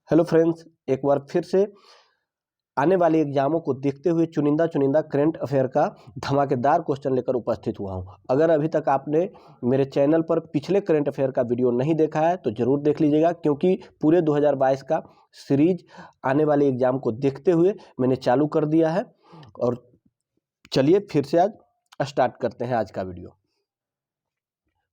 Hello friends, एक बार फिर से आने वाले एग्जामों को देखते हुए चुनिंदा करंट अफेयर का धमाकेदार क्वेश्चन लेकर उपस्थित हुआ हूं। अगर अभी तक आपने मेरे चैनल पर पिछले करंट अफेयर का वीडियो नहीं देखा है तो जरूर देख लीजिएगा, क्योंकि पूरे 2022 का सीरीज आने वाले एग्जाम को देखते हुए मैंने चालू कर दिया है। और चलिए फिर से आज स्टार्ट करते हैं आज का वीडियो।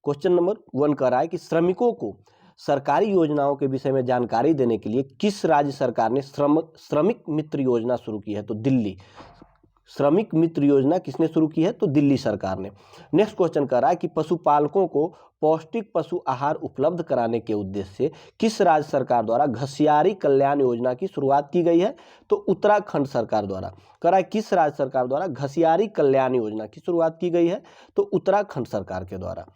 क्वेश्चन नंबर 1 कह रहा है कि श्रमिकों को सरकारी योजनाओं के विषय में जानकारी देने के लिए किस राज्य सरकार ने श्रमिक मित्र योजना शुरू की है? तो दिल्ली। श्रमिक मित्र योजना किसने शुरू की है? तो दिल्ली सरकार ने। नेक्स्ट क्वेश्चन कह रहा है कि पशुपालकों को पौष्टिक पशु आहार उपलब्ध कराने के उद्देश्य से किस राज्य सरकार द्वारा घसियारी कल्याण योजना की शुरुआत की गई है? तो उत्तराखंड सरकार द्वारा। कह रहा है किस राज्य सरकार द्वारा घसियारी कल्याण योजना की शुरुआत की गई है? तो उत्तराखंड सरकार के द्वारा।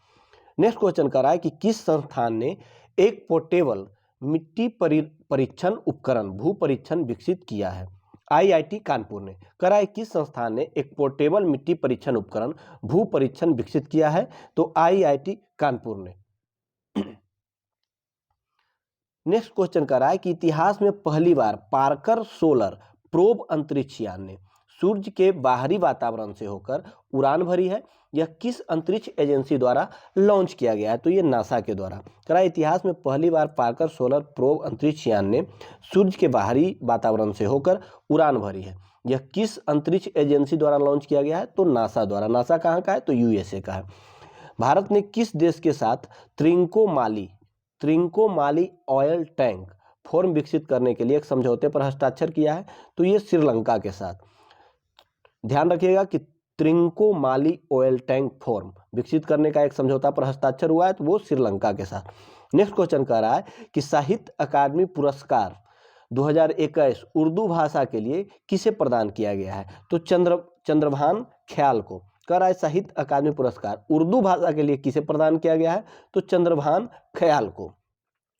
नेक्स्ट क्वेश्चन कर रहा है कि किस संस्थान ने एक पोर्टेबल मिट्टी परीक्षण उपकरण भू परीक्षण विकसित किया है? आईआईटी कानपुर ने। कह रहा है किस संस्थान ने एक पोर्टेबल मिट्टी परीक्षण उपकरण भू परीक्षण विकसित किया है? तो आईआईटी कानपुर ने। नेक्स्ट क्वेश्चन कर रहा है कि इतिहास में पहली बार पार्कर सोलर प्रोब अंतरिक्ष यान ने सूर्य के बाहरी वातावरण से होकर उड़ान भरी है। यह किस अंतरिक्ष एजेंसी द्वारा लॉन्च किया गया है? तो ये नासा के द्वारा। करा इतिहास में पहली बार पार्कर सोलर प्रोब अंतरिक्ष यान ने सूर्य के बाहरी वातावरण से होकर उड़ान भरी है। यह किस अंतरिक्ष एजेंसी द्वारा लॉन्च किया गया है? तो नासा द्वारा। नासा कहाँ का है? तो यूएसए का है। भारत ने किस देश के साथ त्रिंकोमाली ऑयल टैंक फॉर्म विकसित करने के लिए एक समझौते पर हस्ताक्षर किया है? तो ये श्रीलंका के साथ। ध्यान रखिएगा कि त्रिंकोमाली ऑयल टैंक फॉर्म विकसित करने का एक समझौता पर हस्ताक्षर हुआ है, तो वो श्रीलंका के साथ। नेक्स्ट क्वेश्चन कह रहा है कि साहित्य अकादमी पुरस्कार 2021 उर्दू भाषा के लिए किसे प्रदान किया गया है? तो चंद्रभान ख्याल को। कह रहा है साहित्य अकादमी पुरस्कार उर्दू भाषा के लिए किसे प्रदान किया गया है? तो चंद्रभान ख्याल को।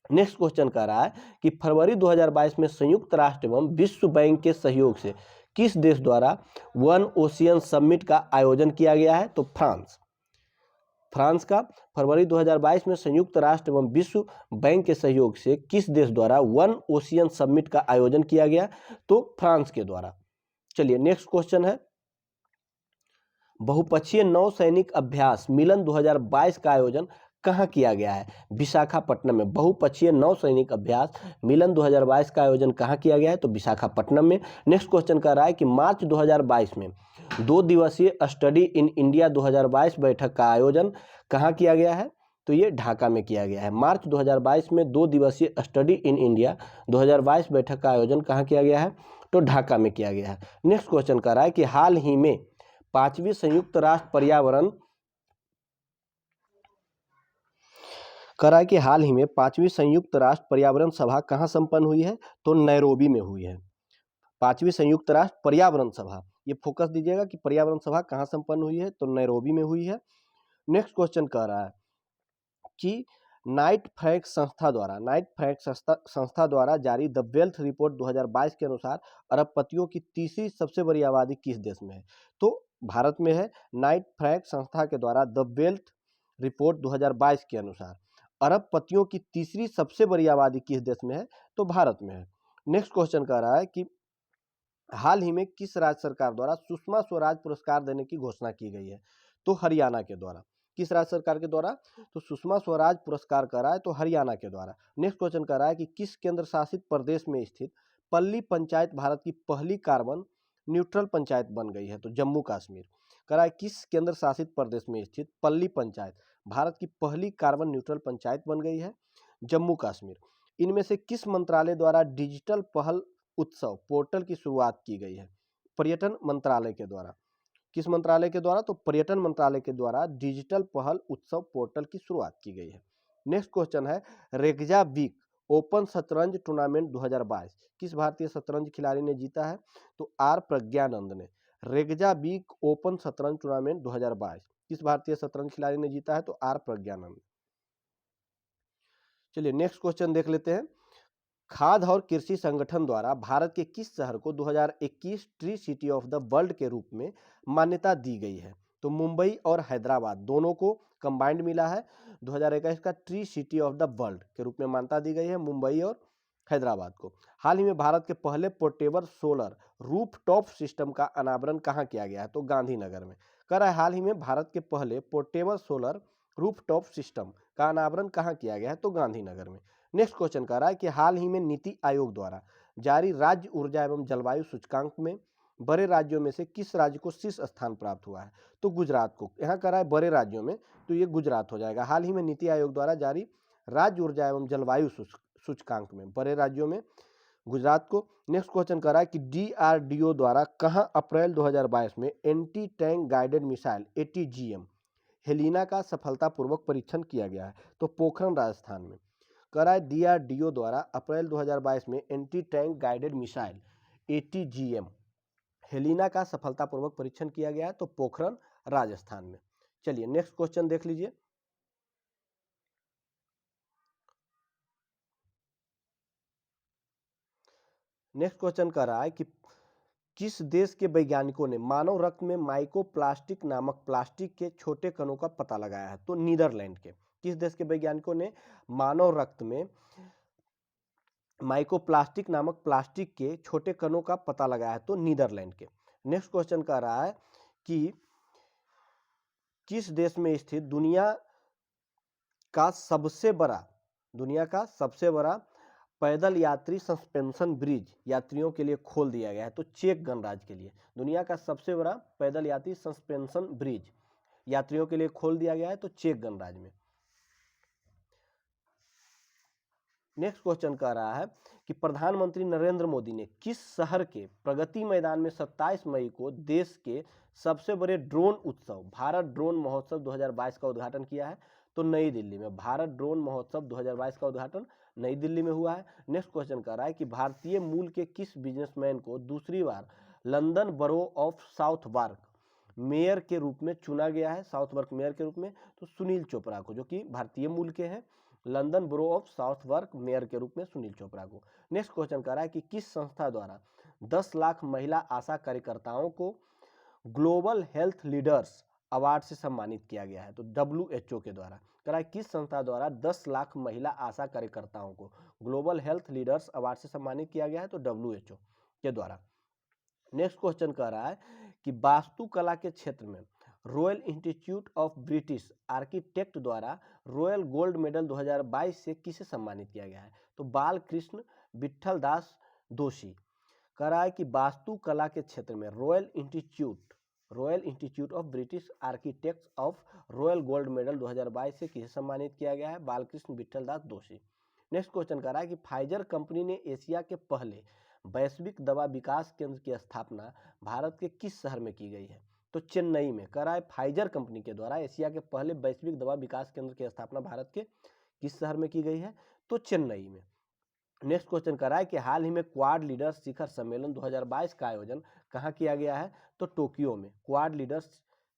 नेक्स्ट क्वेश्चन कह रहा है कि फरवरी 2022 में संयुक्त राष्ट्र एवं विश्व बैंक के सहयोग से किस देश द्वारा वन ओशियन समिट का आयोजन किया गया है? तो फ्रांस का। फरवरी 2022 में संयुक्त राष्ट्र एवं विश्व बैंक के सहयोग से किस देश द्वारा वन ओशियन समिट का आयोजन किया गया? तो फ्रांस के द्वारा। चलिए नेक्स्ट क्वेश्चन है, बहुपक्षीय नौसैनिक अभ्यास मिलन 2022 का आयोजन कहाँ किया गया है? विशाखापट्टनम में। बहुपक्षीय नौसैनिक अभ्यास मिलन 2022 का आयोजन कहाँ किया गया है? तो विशाखापट्टनम में। नेक्स्ट क्वेश्चन कर रहा है कि मार्च 2022 में 2 दिवसीय स्टडी इन इंडिया 2022 बैठक का आयोजन कहाँ किया गया है? तो ये ढाका में किया गया है। मार्च 2022 में 2 दिवसीय स्टडी इन इंडिया 2022 बैठक का आयोजन कहाँ किया गया है? तो ढाका में किया गया है। नेक्स्ट क्वेश्चन कर रहा है कि हाल ही में 5वीं संयुक्त राष्ट्र पर्यावरण करा कि हाल ही में 5वीं संयुक्त राष्ट्र पर्यावरण सभा कहाँ संपन्न हुई है? तो नैरोबी में हुई है। 5वीं संयुक्त राष्ट्र पर्यावरण सभा, ये फोकस दीजिएगा कि पर्यावरण सभा कहाँ संपन्न हुई है? तो नैरोबी में हुई है। नेक्स्ट क्वेश्चन कह रहा है कि नाइट फ्रैंक संस्था द्वारा जारी द वेल्थ रिपोर्ट 2022 के अनुसार अरबपतियों की तीसरी सबसे बड़ी आबादी किस देश में है? तो भारत में है। नाइट फ्रैंक संस्था के द्वारा द वेल्थ रिपोर्ट 2022 के अनुसार अरबपतियों की तीसरी सबसे बड़ी आबादी किस देश में है? तो भारत में है। नेक्स्ट क्वेश्चन कह रहा है कि हाल ही में किस राज्य सरकार द्वारा सुषमा स्वराज पुरस्कार देने की घोषणा की गई है? तो हरियाणा के द्वारा। किस राज्य सरकार के द्वारा? तो सुषमा स्वराज पुरस्कार कर रहा है तो हरियाणा के द्वारा। नेक्स्ट क्वेश्चन कर रहा है कि किस केंद्र शासित प्रदेश में स्थित पल्ली पंचायत भारत की पहली कार्बन न्यूट्रल पंचायत बन गई है? तो जम्मू कश्मीर। कह रहा है किस केंद्र शासित प्रदेश में स्थित पल्ली पंचायत भारत की पहली कार्बन न्यूट्रल पंचायत बन गई है? जम्मू कश्मीर। इनमें से किस मंत्रालय द्वारा डिजिटल पहल उत्सव पोर्टल की शुरुआत की गई है? पर्यटन मंत्रालय के द्वारा। किस मंत्रालय के द्वारा? तो पर्यटन मंत्रालय के द्वारा डिजिटल पहल उत्सव पोर्टल की शुरुआत की गई है। नेक्स्ट क्वेश्चन है, रेगजाविक ओपन शतरंज टूर्नामेंट 2022 किस भारतीय शतरंज खिलाड़ी ने जीता है? तो आर प्रज्ञानंद ने। रेगजाविक ओपन शतरंज टूर्नामेंट 2022 किस भारतीय शतरंज खिलाड़ी ने जीता है? तो आर प्रज्ञानंद। चलिए नेक्स्ट क्वेश्चन देख लेते हैं, खाद्य और कृषि संगठन द्वारा भारत के किस शहर को 2021 tree city of the world के रूप में मान्यता दी गई है? तो मुंबई और हैदराबाद दोनों को कंबाइंड मिला है। 2021 का tree city of the world के रूप में मान्यता दी गई है मुंबई और हैदराबाद को। हाल ही में भारत के पहले पोर्टेबल सोलर रूफटॉप सिस्टम का अनावरण कहाँ किया गया है? तो गांधीनगर में। कह रहा है हाल ही में भारत के पहले पोर्टेबल सोलर रूफटॉप सिस्टम का अनावरण कहाँ किया गया है? तो गांधीनगर में। नेक्स्ट क्वेश्चन कह रहा है कि हाल ही में नीति आयोग द्वारा जारी राज्य ऊर्जा एवं जलवायु सूचकांक में बड़े राज्यों में से किस राज्य को शीर्ष स्थान प्राप्त हुआ है? तो गुजरात को। यहाँ कह रहा है बड़े राज्यों में, तो ये गुजरात हो जाएगा। हाल ही में नीति आयोग द्वारा जारी राज्य ऊर्जा एवं जलवायु सूचकांक में बड़े राज्यों में गुजरात को। नेक्स्ट क्वेश्चन कर रहा है कि DRDO द्वारा कहां अप्रैल 2022 में anti tank guided missile ATGM Helina का सफलतापूर्वक परीक्षण किया गया है? तो पोखरण राजस्थान में। कह रहा है DRDO द्वारा अप्रैल 2022 में anti tank guided missile ATGM Helina का सफलतापूर्वक परीक्षण किया गया है, तो पोखरण राजस्थान में। चलिए नेक्स्ट क्वेश्चन देख लीजिए। नेक्स्ट क्वेश्चन कह रहा है कि किस देश के वैज्ञानिकों ने मानव रक्त में माइक्रोप्लास्टिक नामक प्लास्टिक के छोटे कणों का पता लगाया है? तो नीदरलैंड के। किस देश के वैज्ञानिकों ने मानव रक्त में माइक्रोप्लास्टिक नामक प्लास्टिक के छोटे कणों का पता लगाया है? तो नीदरलैंड के। नेक्स्ट क्वेश्चन कह रहा है कि किस देश में स्थित दुनिया का सबसे बड़ा पैदल यात्री सस्पेंशन ब्रिज यात्रियों के लिए खोल दिया गया है? तो चेक गणराज्य के लिए। दुनिया का सबसे बड़ा पैदल यात्री सस्पेंशन ब्रिज यात्रियों के लिए खोल दिया गया है, तो चेक गणराज्य में। नेक्स्ट क्वेश्चन कह रहा है कि प्रधानमंत्री नरेंद्र मोदी ने किस शहर के प्रगति मैदान में 27 मई को देश के सबसे बड़े ड्रोन उत्सव भारत ड्रोन महोत्सव 2022 का उद्घाटन किया है? तो नई दिल्ली में। भारत ड्रोन महोत्सव 2022 का उद्घाटन नई दिल्ली में हुआ है। नेक्स्ट क्वेश्चन कह रहा है कि भारतीय मूल के किस बिजनेसमैन को दूसरी बार London borough of Southwark mayor के रूप में चुना गया है? साउथवार्क मेयर के रूप में तो सुनील चोपड़ा को, जो कि भारतीय मूल के हैं। London bro of Southwark mayor के रूप में सुनील चोपड़ा को। नेक्स्ट क्वेश्चन कह रहा है कि किस संस्था द्वारा 10 लाख महिला आशा कार्यकर्ताओं को ग्लोबल हेल्थ लीडर्स अवार्ड से सम्मानित किया गया है? तो WHO के द्वारा। कह रहा है किस संस्था द्वारा 10 लाख महिला आशा कार्यकर्ताओं को ग्लोबल हेल्थ लीडर्स अवार्ड से सम्मानित किया गया है? तो WHO के द्वारा। नेक्स्ट क्वेश्चन कह रहा है कि वास्तुकला के क्षेत्र में royal institute of British architect द्वारा रॉयल गोल्ड मेडल 2022 से किसे सम्मानित किया गया है? तो बालकृष्ण विठल दास दोषी। कह रहा है कि वास्तुकला के क्षेत्र में royal institute of British architects of royal gold medal 2022 से किसे सम्मानित किया गया है? बालकृष्ण विठल दास दोषी। नेक्स्ट क्वेश्चन कह रहा है कि फाइजर कंपनी ने एशिया के पहले वैश्विक दवा विकास केंद्र की स्थापना भारत के किस शहर में की गई है? तो चेन्नई में। कह रहा है फाइजर कंपनी के द्वारा एशिया के पहले वैश्विक दवा विकास केंद्र की स्थापना भारत के किस शहर में की गई है? तो चेन्नई में। नेक्स्ट क्वेश्चन कर रहा है कि हाल ही में क्वाड लीडर्स शिखर सम्मेलन 2022 का आयोजन कहाँ किया गया है? तो टोक्यो में। क्वाड लीडर्स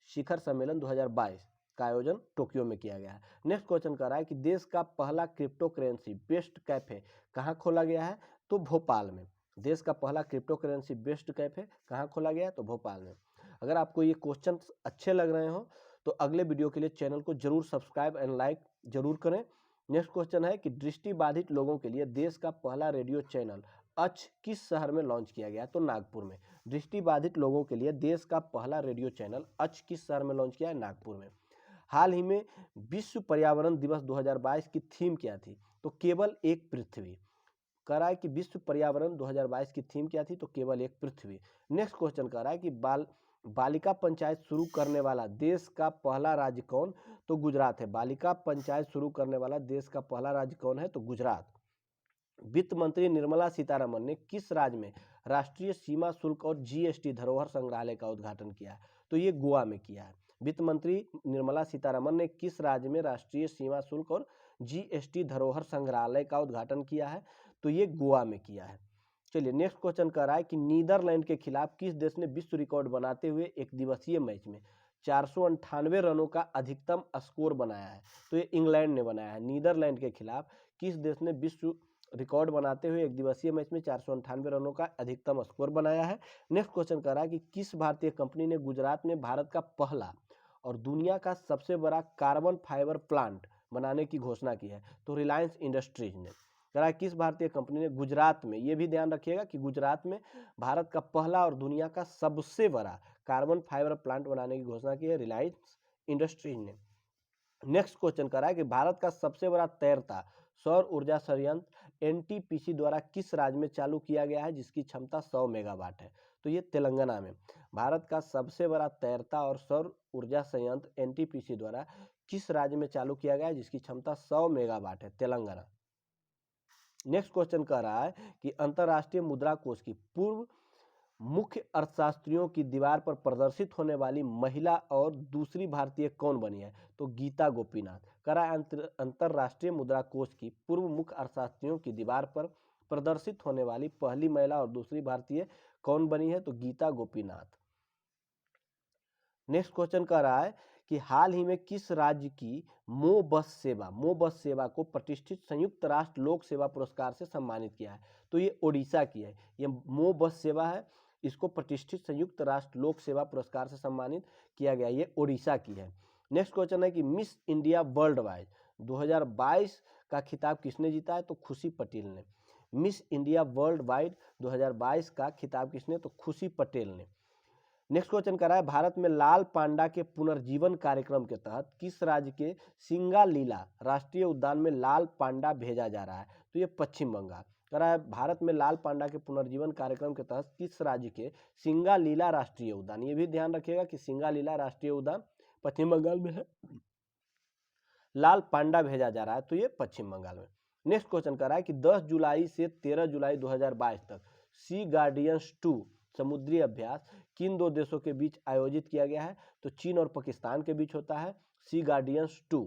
शिखर सम्मेलन 2022 का आयोजन टोक्यो में किया गया है। नेक्स्ट क्वेश्चन कर रहा है कि देश का पहला क्रिप्टो करेंसी बेस्ड कैफे कहाँ खोला गया है? तो भोपाल में। देश का पहला क्रिप्टो करेंसी बेस्ड कैफे कहाँ खोला गया है? तो भोपाल में। अगर आपको ये क्वेश्चन अच्छे लग रहे हो तो अगले वीडियो के लिए चैनल को जरूर सब्सक्राइब एंड लाइक जरूर करें। नेक्स्ट क्वेश्चन है कि दृष्टिबाधित लोगों के लिए देश का पहला रेडियो चैनल अच किस शहर में लॉन्च किया गया है? तो नागपुर में। दृष्टिबाधित लोगों के लिए देश का पहला रेडियो चैनल अच किस शहर में लॉन्च किया है? नागपुर में। हाल ही में विश्व पर्यावरण दिवस 2022 की थीम क्या थी? तो केवल एक पृथ्वी। कह रहा है कि विश्व पर्यावरण 2022 की थीम क्या थी? तो केवल एक पृथ्वी। नेक्स्ट क्वेश्चन कह रहा है कि बालिका पंचायत शुरू करने वाला देश का पहला राज्य कौन? तो गुजरात है। बालिका पंचायत शुरू करने वाला देश का पहला राज्य कौन है? तो गुजरात। वित्त मंत्री निर्मला सीतारमण ने किस राज्य में राष्ट्रीय सीमा शुल्क और GST धरोहर संग्रहालय का उद्घाटन किया है? तो ये गोवा में किया है। वित्त मंत्री निर्मला सीतारमण ने किस राज्य में राष्ट्रीय सीमा शुल्क और GST धरोहर संग्रहालय का उद्घाटन किया है? तो ये गोवा में किया है। चलिए नेक्स्ट क्वेश्चन कह रहा है कि नीदरलैंड के खिलाफ किस देश ने विश्व रिकॉर्ड बनाते हुए एक दिवसीय मैच में 498 रनों का अधिकतम स्कोर बनाया है? तो ये इंग्लैंड ने बनाया है। नीदरलैंड के खिलाफ किस देश ने विश्व रिकॉर्ड बनाते हुए एक दिवसीय मैच में 498 रनों का अधिकतम स्कोर बनाया है? नेक्स्ट क्वेश्चन कह रहा है कि किस भारतीय कंपनी ने गुजरात में भारत का पहला और दुनिया का सबसे बड़ा कार्बन फाइबर प्लांट बनाने की घोषणा की है? तो रिलायंस इंडस्ट्रीज ने। कह रहा है किस भारतीय कंपनी ने गुजरात में, ये भी ध्यान रखिएगा कि गुजरात में भारत का पहला और दुनिया का सबसे बड़ा कार्बन फाइबर प्लांट बनाने की घोषणा की है, रिलायंस इंडस्ट्रीज ने। नेक्स्ट क्वेश्चन कर रहा है कि भारत का सबसे बड़ा तैरता सौर ऊर्जा संयंत्र एनटीपीसी द्वारा किस राज्य में चालू किया गया है, जिसकी क्षमता 100 मेगावाट है? तो ये तेलंगाना में। भारत का सबसे बड़ा तैरता और सौर ऊर्जा संयंत्र एनटीपीसी द्वारा किस राज्य में चालू किया गया है, जिसकी क्षमता 100 मेगावाट है? तेलंगाना। नेक्स्ट क्वेश्चन कह रहा है कि अंतरराष्ट्रीय मुद्रा कोष की पूर्व मुख्य अर्थशास्त्रियों की दीवार पर प्रदर्शित होने वाली महिला और दूसरी भारतीय कौन बनी है? तो गीता गोपीनाथ। कह रहा है अंतरराष्ट्रीय मुद्रा कोष की पूर्व मुख्य अर्थशास्त्रियों की दीवार पर प्रदर्शित होने वाली पहली महिला और दूसरी भारतीय कौन बनी है? तो गीता गोपीनाथ। नेक्स्ट क्वेश्चन कह रहा है कि हाल ही में किस राज्य की मो बस सेवा को प्रतिष्ठित संयुक्त राष्ट्र लोक सेवा पुरस्कार से सम्मानित किया है? तो ये ओडिशा की है। ये मो बस सेवा है, इसको प्रतिष्ठित संयुक्त राष्ट्र लोक सेवा पुरस्कार से सम्मानित किया गया, ये ओडिशा की है। नेक्स्ट क्वेश्चन है कि मिस इंडिया वर्ल्ड वाइड 2022 का खिताब किसने जीता है? तो खुशी पटेल ने। मिस इंडिया वर्ल्ड वाइड 2022 का खिताब किसने? तो खुशी पटेल ने। नेक्स्ट क्वेश्चन कर रहा है भारत में लाल पांडा के पुनर्जीवन कार्यक्रम के तहत किस राज्य के सिंगालीला राष्ट्रीय उद्यान में लाल पांडा भेजा जा रहा है? तो ये पश्चिम बंगाल। कह रहा है भारत में लाल पांडा के पुनर्जीवन कार्यक्रम के तहत किस राज्य के सिंगालीला राष्ट्रीय उद्यान, ये भी ध्यान रखिएगा कि सिंगालीला राष्ट्रीय उद्यान पश्चिम बंगाल में है, लाल पांडा भेजा जा रहा है, तो ये पश्चिम बंगाल में। नेक्स्ट क्वेश्चन कर रहा है कि 10 जुलाई से 13 जुलाई 2022 तक सी गार्डियंस 2 समुद्री अभ्यास किन दो देशों के बीच आयोजित किया गया है? तो चीन और पाकिस्तान के बीच होता है सी गार्डियंस 2।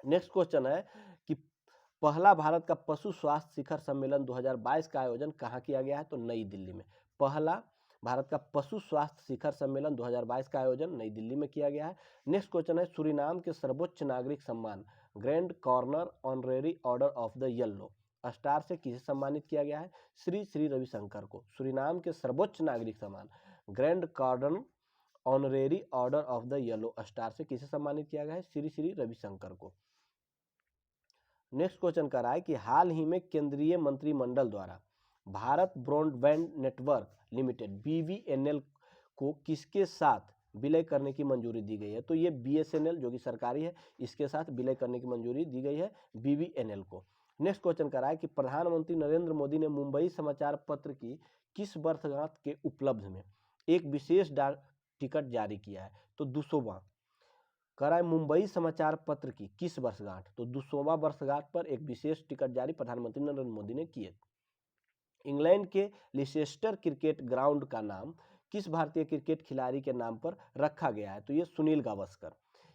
नेक्स्ट क्वेश्चन है कि पहला भारत का पशु स्वास्थ्य शिखर सम्मेलन 2022 का आयोजन कहाँ किया गया है? तो नई दिल्ली में। पहला भारत का पशु स्वास्थ्य शिखर सम्मेलन 2022 का आयोजन नई दिल्ली में किया गया है। नेक्स्ट क्वेश्चन है सूरीनाम के सर्वोच्च नागरिक सम्मान grand corner honorary order of the yellow star से किसे सम्मानित किया गया है? श्री श्री रविशंकर को। सूरीनाम के सर्वोच्च नागरिक सम्मान grand corner honorary order of the yellow star से किसे सम्मानित किया गया है? श्री श्री रविशंकर को। नेक्स्ट क्वेश्चन कर रहा है कि हाल ही में केंद्रीय मंत्रिमंडल द्वारा Bharat broadband network limited BBNL को किसके साथ विलय करने की मंजूरी दी गई है? तो ये BSNL जो कि सरकारी है, इसके साथ विलय करने की मंजूरी दी गई है BBNL को। नेक्स्ट क्वेश्चन कर रहा है कि प्रधानमंत्री नरेंद्र मोदी ने मुंबई समाचार पत्र की किस वर्षगांठ के उपलब्ध में एक विशेष डाक टिकट जारी किया है? तो 200वां। कह रहा है मुंबई समाचार पत्र की किस वर्षगांठ? तो 200वां वर्षगांठ पर एक विशेष टिकट जारी प्रधानमंत्री नरेंद्र मोदी ने किए। इंग्लैंड के लिसेस्टर क्रिकेट ग्राउंड का नाम किस भारतीय क्रिकेट खिलाड़ी के नाम पर रखा गया है? तो ये सुनील गावस्कर।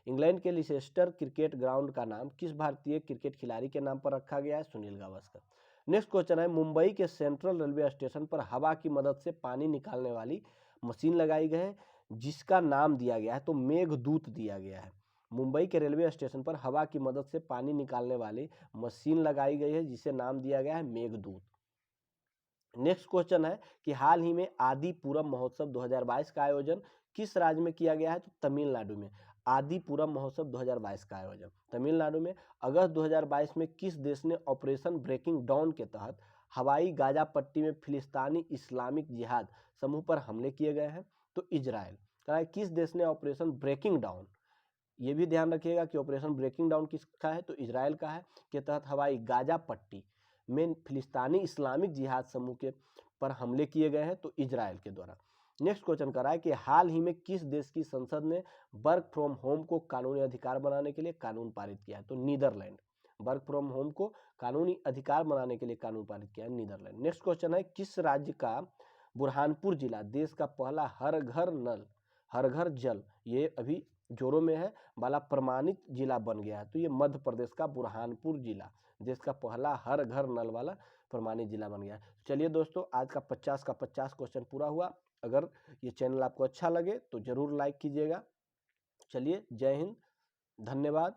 इंग्लैंड के लिसेस्टर क्रिकेट ग्राउंड का नाम किस भारतीय क्रिकेट खिलाड़ी के नाम पर रखा गया है? सुनील गावस्कर। नेक्स्ट क्वेश्चन है मुंबई के सेंट्रल रेलवे स्टेशन पर हवा की मदद से पानी निकालने वाली मशीन लगाई गई है, जिसका नाम दिया गया है? तो मेघदूत दिया गया है। मुंबई के रेलवे स्टेशन पर हवा की मदद से पानी निकालने वाली मशीन लगाई गई है, जिसे नाम दिया गया है मेघदूत। नेक्स्ट क्वेश्चन है कि हाल ही में आदि पूरम महोत्सव 2022 का आयोजन किस राज्य में किया गया है? तो तमिलनाडु में। आदि पूरम महोत्सव 2022 का आयोजन तमिलनाडु में। अगस्त 2022 में किस देश ने ऑपरेशन ब्रेकिंग डाउन के तहत हवाई गाजा पट्टी में फिलिस्तीनी इस्लामिक जिहाद समूह पर हमले किए गए हैं? तो इजराइल। कहा है किस देश ने ऑपरेशन ब्रेकिंग डाउन, ये भी ध्यान रखिएगा कि ऑपरेशन ब्रेकिंग डाउन किसका है? तो इजराइल का है, के तहत हवाई गाजा पट्टी में फिलिस्तीनी इस्लामिक जिहाद समूह के पर हमले किए गए हैं? तो इजराइल के द्वारा। नेक्स्ट क्वेश्चन कर रहा है कि हाल ही में किस देश की संसद ने वर्क फ्रॉम होम को कानूनी अधिकार बनाने के लिए कानून पारित किया है? तो नीदरलैंड। वर्क फ्रॉम होम को कानूनी अधिकार बनाने के लिए कानून पारित किया है नीदरलैंड। नेक्स्ट क्वेश्चन है किस राज्य का बुरहानपुर जिला देश का पहला हर घर जल, ये अभी जोरों में है, वाला प्रमाणित जिला बन गया है? तो ये मध्य प्रदेश का बुरहानपुर जिला देश का पहला हर घर नल वाला प्रमाणित जिला बन गया है। चलिए दोस्तों, आज का 50 का 50 क्वेश्चन पूरा हुआ। अगर ये चैनल आपको अच्छा लगे तो जरूर लाइक कीजिएगा। चलिए, जय हिंद, धन्यवाद।